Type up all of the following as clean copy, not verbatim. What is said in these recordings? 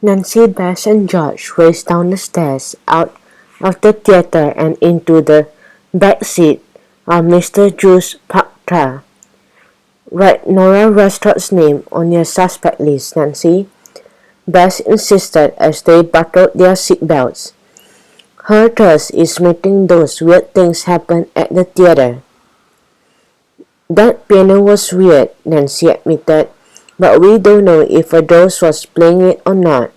Nancy, Bess, and George raced down the stairs, out of the theater, and into the back seat of Mr. Drew's parked car. "Write Nora Westcott's name on your suspect list, Nancy," Bess insisted as they buckled their seat belts. "Her thirst is making those weird things happen at the theater." "That piano was weird," Nancy admitted, "but we don't know if a ghost was playing it or not.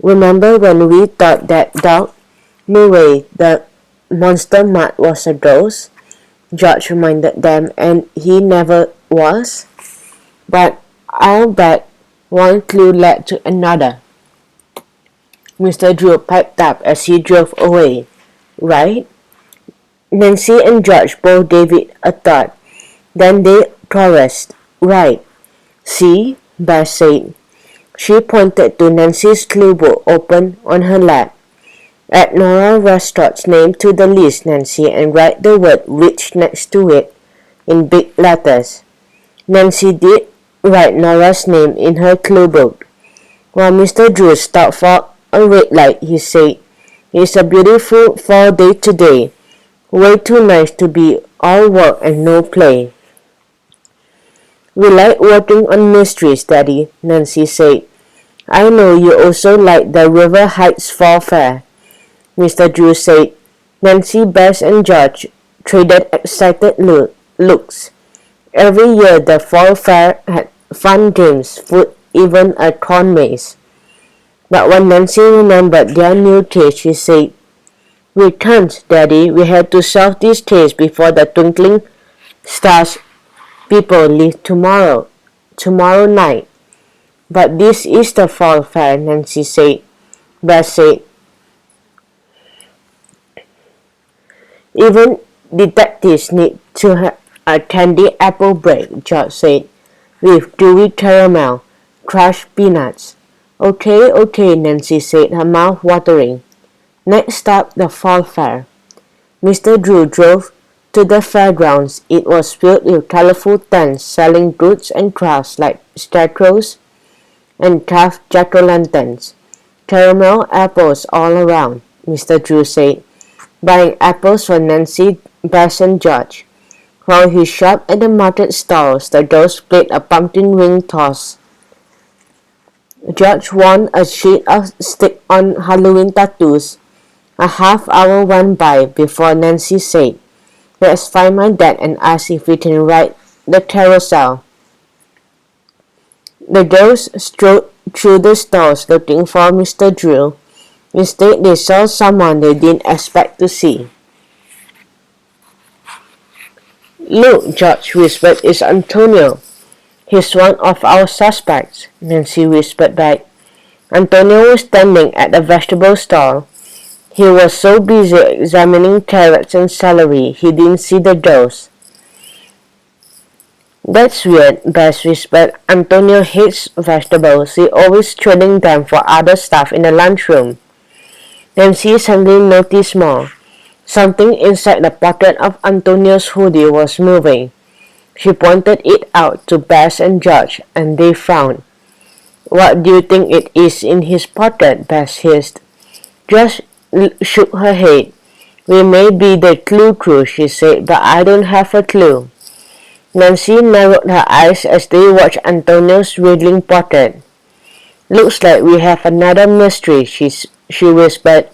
Remember when we thought that dog, Murray, the monster mutt, was a ghost?" George reminded them, "and he never was. But I'll bet one clue led to another," Mr. Drew piped up as he drove away. "Right?" Nancy and George both gave it a thought. Then they chorused, "Right." "See?" Bess said. She pointed to Nancy's clue book open on her lap. "Add Nora Westcott's name to the list, Nancy, and write the word witch next to it in big letters." Nancy did write Nora's name in her clue book. While Mr. Drew stopped for a red light, he said, "It's a beautiful fall day today. Way too nice to be all work and no play." "We like working on mysteries, Daddy," Nancy said. "I know you also like the River Heights Fall Fair," Mr. Drew said. Nancy, Bess, and George traded excited looks. Every year the Fall Fair had fun games, food, even a corn maze. But when Nancy remembered their new case, she said, "We can't, Daddy. We have to solve this case before the Twinkling Stars people leave tomorrow night." "But this is the Fall Fair," Nancy said. Bess said, "Even detectives need to have a candy apple break," George said, "with gooey caramel, crushed peanuts." Okay, Nancy said, her mouth watering. Next stop, the Fall Fair. Mr. Drew drove to the fairgrounds. It was filled with colorful tents selling goods and crafts like scarecrows and carved jack-o'-lanterns. "Caramel apples all around," Mr. Drew said, buying apples for Nancy, Bess, and George. While he shopped at the market stalls, the girls played a pumpkin ring toss. George won a sheet of stick-on Halloween tattoos. A half-hour went by before Nancy said, "Let's find my dad and ask if we can ride the carousel." The girls strode through the stalls looking for Mr. Drew. Instead, they saw someone they didn't expect to see. "Look," George whispered, "it's Antonio." "He's one of our suspects," Nancy whispered back. Antonio was standing at a vegetable stall. He was so busy examining carrots and celery, he didn't see the girls. "That's weird," Bess whispered. "Antonio hates vegetables. He's always trading them for other stuff in the lunchroom." Nancy suddenly noticed more. Something inside the pocket of Antonio's hoodie was moving. She pointed it out to Bess and George, and they frowned. "What do you think it is in his pocket?" Bess hissed. George shook her head. "We may be the clue crew," she said, "but I don't have a clue." Nancy narrowed her eyes as they watched Antonio's wriggling pocket. "Looks like we have another mystery," she whispered.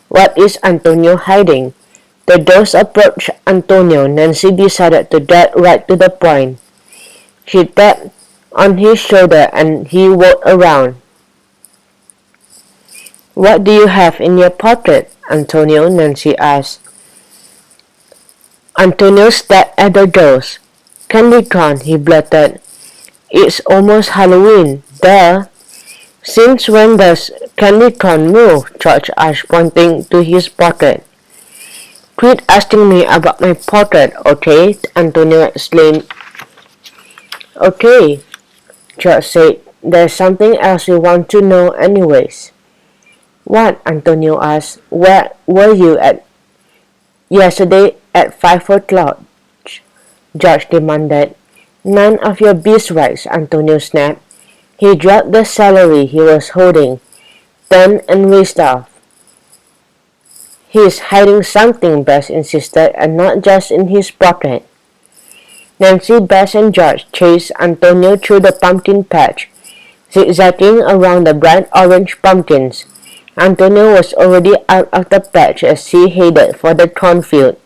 "What is Antonio hiding?" The girls approached Antonio. Nancy decided to get right to the point. She tapped on his shoulder and he walked around. "What do you have in your pocket, Antonio?" Nancy asked. Antonio stared at the girls. "Candy corn," he blurted. "It's almost Halloween. Duh." "Since when does candy corn move?" George asked, pointing to his pocket. "Quit asking me about my pocket, okay?" Antonio exclaimed. "Okay," George said. "There's something else we want to know anyways." "What?" Antonio asked. "Where were you at yesterday at 5 o'clock?" George demanded. "None of your beeswax," Antonio snapped. He dropped the celery he was holding. turned and raced off. "He's hiding something," Bess insisted, "and not just in his pocket." Nancy, Bess, and George chased Antonio through the pumpkin patch, zigzagging around the bright orange pumpkins. Antonio was already out of the patch as he headed for the cornfield.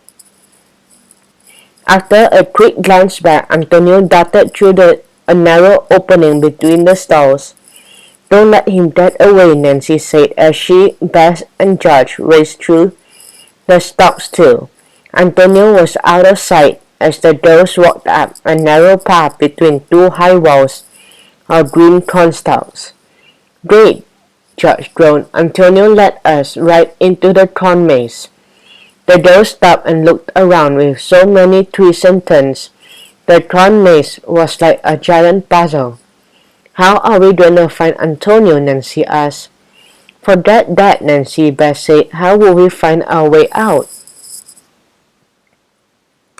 After a quick glance back, Antonio darted through a narrow opening between the stalls. "Don't let him get away," Nancy said as she, Bess, and George raced through the stalks too. Antonio was out of sight as the dogs walked up a narrow path between two high walls of green cornstalks. "Great!" George groaned. "Antonio led us right into the corn maze." The dogs stopped and looked around with so many twists and turns. The corn maze was like a giant puzzle. "How are we going to find Antonio?" Nancy asked. "Forget that," Nancy, Bess said. "How will we find our way out?"